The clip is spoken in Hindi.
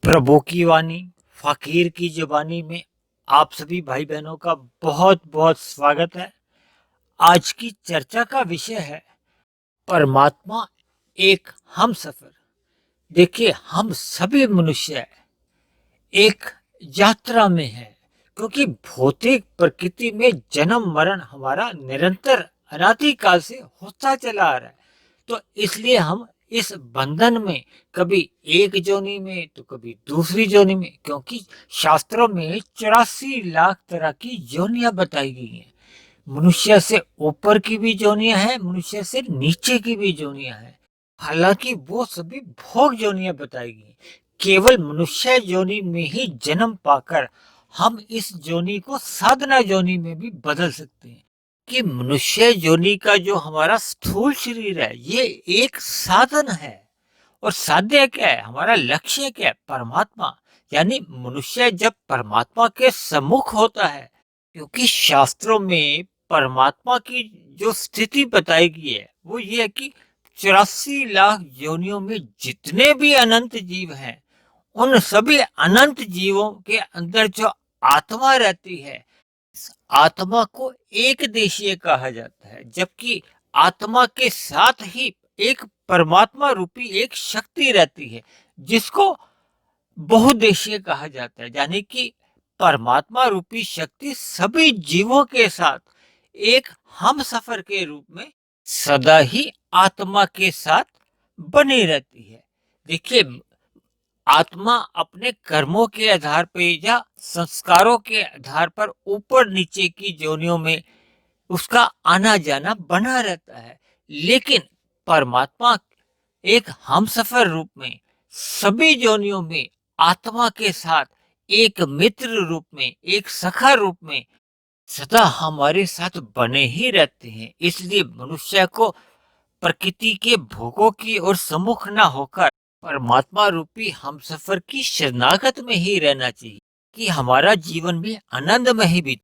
प्रभु की वाणी फकीर की जुबानी में आप सभी भाई बहनों का बहुत बहुत स्वागत है। आज की चर्चा का विषय है परमात्मा एक हम सफर। देखिए, हम सभी मनुष्य एक यात्रा में है, क्योंकि भौतिक प्रकृति में जन्म मरण हमारा निरंतर अनादिकाल से होता चला आ रहा है। तो इसलिए हम इस बंधन में कभी एक जोनी में तो कभी दूसरी जोनी में, क्योंकि शास्त्रों में 84 लाख तरह की जोनियां बताई गई हैं। मनुष्य से ऊपर की भी जोनियां हैं, मनुष्य से नीचे की भी जोनियां हैं। हालांकि वो सभी भोग जोनियां बताई गई। केवल मनुष्य जोनी में ही जन्म पाकर हम इस जोनी को साधना जोनी में भी बदल सकते हैं। कि मनुष्य जोनी का जो हमारा स्थूल शरीर है, ये एक साधन है। और साध्य क्या है, हमारा लक्ष्य क्या है? परमात्मा। यानी मनुष्य जब परमात्मा के सम्मुख होता है, क्योंकि शास्त्रों में परमात्मा की जो स्थिति बताई गई है वो ये है कि 84 लाख योनियों में जितने भी अनंत जीव हैं, उन सभी अनंत जीवों के अंदर जो आत्मा रहती है, आत्मा को एक देशीय कहा जाता है। जबकि आत्मा के साथ ही एक परमात्मा रूपी एक शक्ति रहती है, जिसको बहुदेशीय कहा जाता है। यानी कि परमात्मा रूपी शक्ति सभी जीवों के साथ एक हम सफर के रूप में सदा ही आत्मा के साथ बनी रहती है। देखिए, आत्मा अपने कर्मों के आधार पर या संस्कारों के आधार पर ऊपर नीचे की जोनियों में उसका आना जाना बना रहता है। लेकिन परमात्मा एक हमसफर रूप में सभी जोनियों में आत्मा के साथ एक मित्र रूप में, एक सखा रूप में सदा हमारे साथ बने ही रहते हैं। इसलिए मनुष्य को प्रकृति के भोगों की ओर सम्मुख न होकर परमात्मा रूपी हमसफर की शरणागत में ही रहना चाहिए, कि हमारा जीवन भी आनंदमय ही बीते।